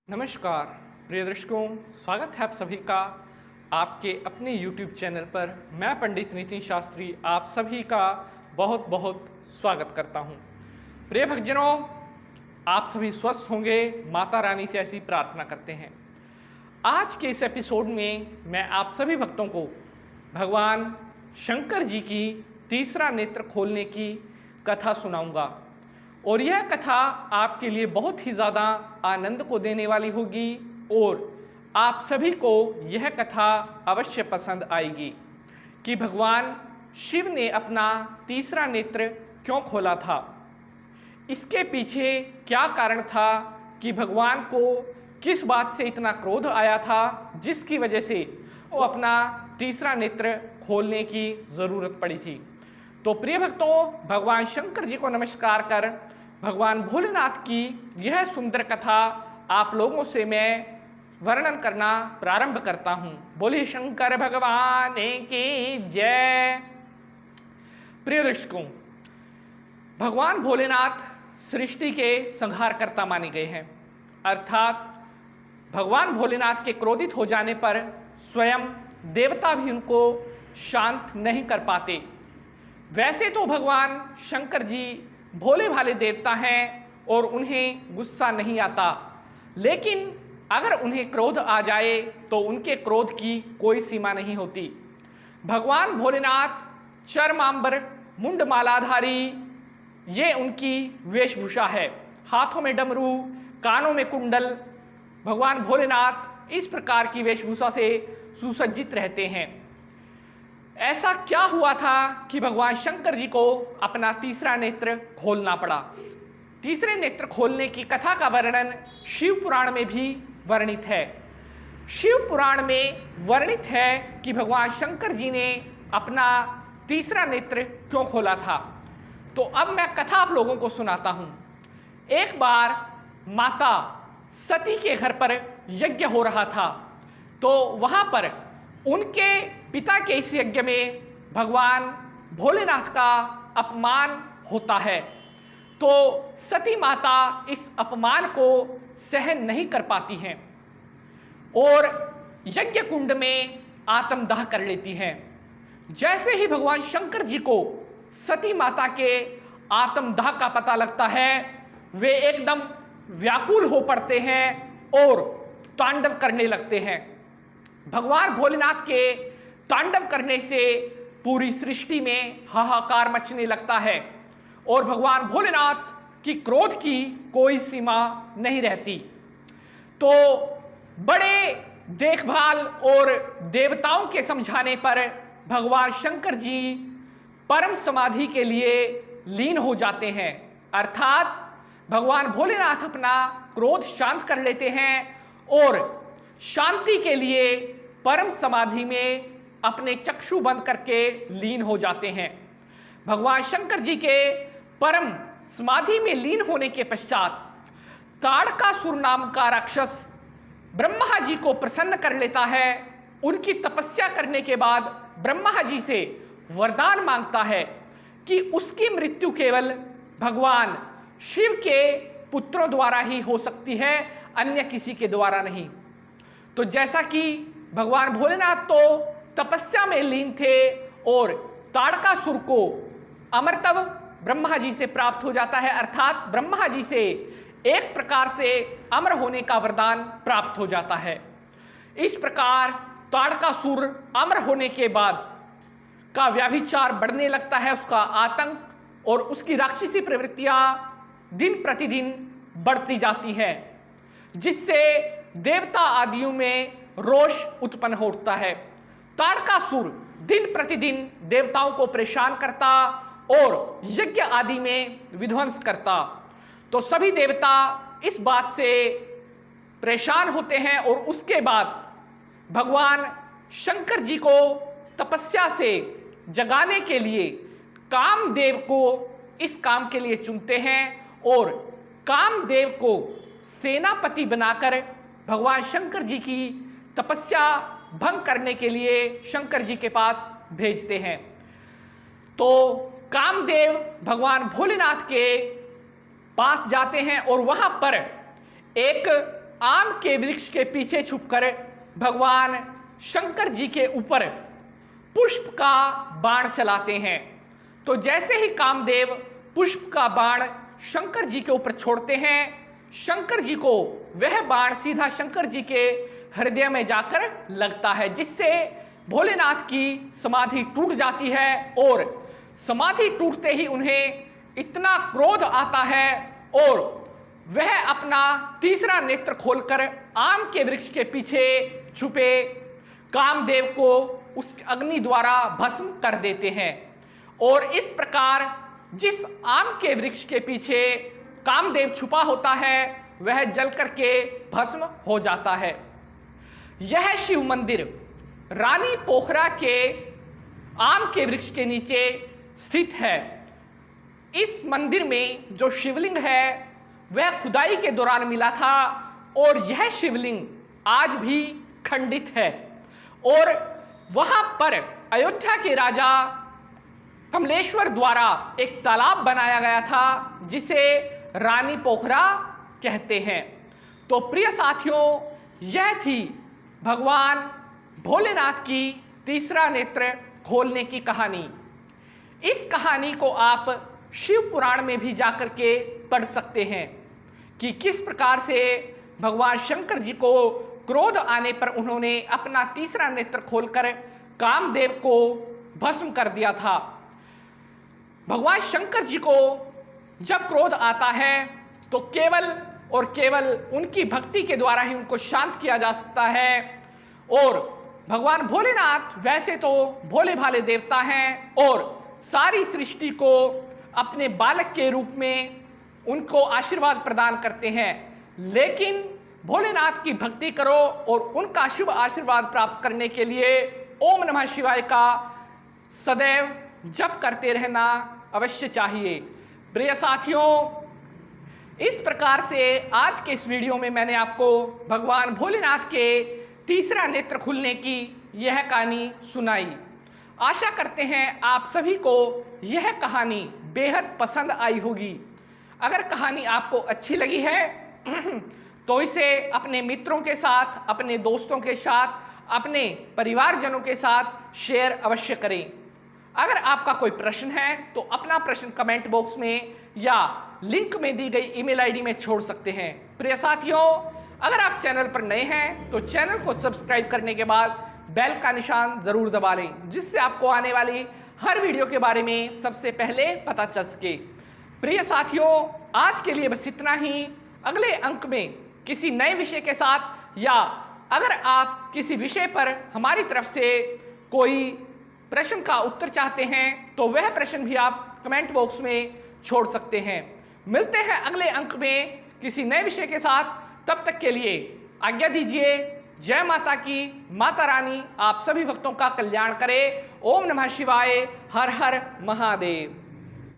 नमस्कार प्रिय दर्शकों, स्वागत है आप सभी का आपके अपने YouTube चैनल पर। मैं पंडित नितिन शास्त्री आप सभी का बहुत बहुत स्वागत करता हूं। प्रिय भक्तजनों, आप सभी स्वस्थ होंगे, माता रानी से ऐसी प्रार्थना करते हैं। आज के इस एपिसोड में मैं आप सभी भक्तों को भगवान शंकर जी की तीसरा नेत्र खोलने की कथा सुनाऊंगा और यह कथा आपके लिए बहुत ही ज़्यादा आनंद को देने वाली होगी और आप सभी को यह कथा अवश्य पसंद आएगी कि भगवान शिव ने अपना तीसरा नेत्र क्यों खोला था। इसके पीछे क्या कारण था कि भगवान को किस बात से इतना क्रोध आया था जिसकी वजह से वो अपना तीसरा नेत्र खोलने की ज़रूरत पड़ी थी। तो प्रिय भक्तों, भगवान शंकर जी को नमस्कार कर भगवान भोलेनाथ की यह सुंदर कथा आप लोगों से मैं वर्णन करना प्रारंभ करता हूँ। बोलिए शंकर भगवान की जय। प्रिय दर्शकों, भगवान भोलेनाथ सृष्टि के संहारकर्ता माने गए हैं, अर्थात भगवान भोलेनाथ के क्रोधित हो जाने पर स्वयं देवता भी उनको शांत नहीं कर पाते। वैसे तो भगवान शंकर जी भोले भाले देवता हैं और उन्हें गुस्सा नहीं आता, लेकिन अगर उन्हें क्रोध आ जाए तो उनके क्रोध की कोई सीमा नहीं होती। भगवान भोलेनाथ चरमांबर मुंडमालाधारी, ये उनकी वेशभूषा है। हाथों में डमरू, कानों में कुंडल, भगवान भोलेनाथ इस प्रकार की वेशभूषा से सुसज्जित रहते हैं। ऐसा क्या हुआ था कि भगवान शंकर जी को अपना तीसरा नेत्र खोलना पड़ा। तीसरे नेत्र खोलने की कथा का वर्णन शिव पुराण में भी वर्णित है। शिव पुराण में वर्णित है कि भगवान शंकर जी ने अपना तीसरा नेत्र क्यों खोला था। तो अब मैं कथा आप लोगों को सुनाता हूँ। एक बार माता सती के घर पर यज्ञ हो रहा था, तो वहाँ पर उनके पिता के इस यज्ञ में भगवान भोलेनाथ का अपमान होता है। तो सती माता इस अपमान को सहन नहीं कर पाती हैं और यज्ञ कुंड में आत्मदाह कर लेती हैं। जैसे ही भगवान शंकर जी को सती माता के आत्मदाह का पता लगता है, वे एकदम व्याकुल हो पड़ते हैं और तांडव करने लगते हैं। भगवान भोलेनाथ के तांडव करने से पूरी सृष्टि में हाहाकार मचने लगता है और भगवान भोलेनाथ की क्रोध की कोई सीमा नहीं रहती। तो बड़े देखभाल और देवताओं के समझाने पर भगवान शंकर जी परम समाधि के लिए लीन हो जाते हैं, अर्थात भगवान भोलेनाथ अपना क्रोध शांत कर लेते हैं और शांति के लिए परम समाधि में अपने चक्षु बंद करके लीन हो जाते हैं। भगवान शंकर जी के परम समाधि में लीन होने के पश्चात ताड़कासुर नाम का राक्षस ब्रह्मा जी को प्रसन्न कर लेता है। उनकी तपस्या करने के बाद ब्रह्मा जी से वरदान मांगता है कि उसकी मृत्यु केवल भगवान शिव के पुत्रों द्वारा ही हो सकती है, अन्य किसी के द्वारा नहीं। तो जैसा कि भगवान भोलेनाथ तो तपस्या में लीन थे और ताड़कासुर को अमरत्व ब्रह्मा जी से प्राप्त हो जाता है, अर्थात ब्रह्मा जी से एक प्रकार से अमर होने का वरदान प्राप्त हो जाता है। इस प्रकार ताड़कासुर अमर होने के बाद का व्याभिचार बढ़ने लगता है, उसका आतंक और उसकी राक्षसी प्रवृत्तियां दिन प्रतिदिन बढ़ती जाती हैं, जिससे देवता आदियों में रोष उत्पन्न होता है। ताड़कासुर दिन प्रतिदिन देवताओं को परेशान करता और यज्ञ आदि में विध्वंस करता। तो सभी देवता इस बात से परेशान होते हैं और उसके बाद भगवान शंकर जी को तपस्या से जगाने के लिए कामदेव को इस काम के लिए चुनते हैं और कामदेव को सेनापति बनाकर भगवान शंकर जी की तपस्या भंग करने के लिए शंकर जी के पास भेजते हैं। तो कामदेव भगवान भोलेनाथ के पास जाते हैं और वहां पर एक आम के वृक्ष के पीछे छुपकर भगवान शंकर जी के ऊपर पुष्प का बाण चलाते हैं। तो जैसे ही कामदेव पुष्प का बाण शंकर जी के ऊपर छोड़ते हैं, शंकर जी को वह बाण सीधा शंकर जी के हृदय में जाकर लगता है, जिससे भोलेनाथ की समाधि टूट जाती है। और समाधि टूटते ही उन्हें इतना क्रोध आता है और वह अपना तीसरा नेत्र खोलकर आम के वृक्ष के पीछे छुपे कामदेव को उस अग्नि द्वारा भस्म कर देते हैं। और इस प्रकार जिस आम के वृक्ष के पीछे कामदेव छुपा होता है वह जल करके भस्म हो जाता है। यह शिव मंदिर रानी पोखरा के आम के वृक्ष के नीचे स्थित है। इस मंदिर में जो शिवलिंग है वह खुदाई के दौरान मिला था और यह शिवलिंग आज भी खंडित है। और वहां पर अयोध्या के राजा कमलेश्वर द्वारा एक तालाब बनाया गया था जिसे रानी पोखरा कहते हैं। तो प्रिय साथियों, यह थी भगवान भोलेनाथ की तीसरा नेत्र खोलने की कहानी। इस कहानी को आप शिव पुराण में भी जाकर के पढ़ सकते हैं कि किस प्रकार से भगवान शंकर जी को क्रोध आने पर उन्होंने अपना तीसरा नेत्र खोलकर कामदेव को भस्म कर दिया था। भगवान शंकर जी को जब क्रोध आता है तो केवल और केवल उनकी भक्ति के द्वारा ही उनको शांत किया जा सकता है। और भगवान भोलेनाथ वैसे तो भोले भाले देवता हैं और सारी सृष्टि को अपने बालक के रूप में उनको आशीर्वाद प्रदान करते हैं, लेकिन भोलेनाथ की भक्ति करो और उनका शुभ आशीर्वाद प्राप्त करने के लिए ओम नमः शिवाय का सदैव जप करते रहना अवश्य चाहिए। प्रिय साथियों, इस प्रकार से आज के इस वीडियो में मैंने आपको भगवान भोलेनाथ के तीसरा नेत्र खुलने की यह कहानी सुनाई। आशा करते हैं आप सभी को यह कहानी बेहद पसंद आई होगी। अगर कहानी आपको अच्छी लगी है तो इसे अपने मित्रों के साथ, अपने दोस्तों के साथ, अपने परिवारजनों के साथ शेयर अवश्य करें। अगर आपका कोई प्रश्न है तो अपना प्रश्न कमेंट बॉक्स में या लिंक में दी गई ईमेल आईडी में छोड़ सकते हैं। प्रिय साथियों, अगर आप चैनल पर नए हैं तो चैनल को सब्सक्राइब करने के बाद बेल का निशान जरूर दबा लें, जिससे आपको आने वाली हर वीडियो के बारे में सबसे पहले पता चल सके। प्रिय साथियों, आज के लिए बस इतना ही। अगले अंक में किसी नए विषय के साथ, या अगर आप किसी विषय पर हमारी तरफ से कोई प्रश्न का उत्तर चाहते हैं तो वह प्रश्न भी आप कमेंट बॉक्स में छोड़ सकते हैं। मिलते हैं अगले अंक में किसी नए विषय के साथ। तब तक के लिए आज्ञा दीजिए। जय माता की। माता रानी आप सभी भक्तों का कल्याण करे। ओम नमः शिवाय। हर हर महादेव।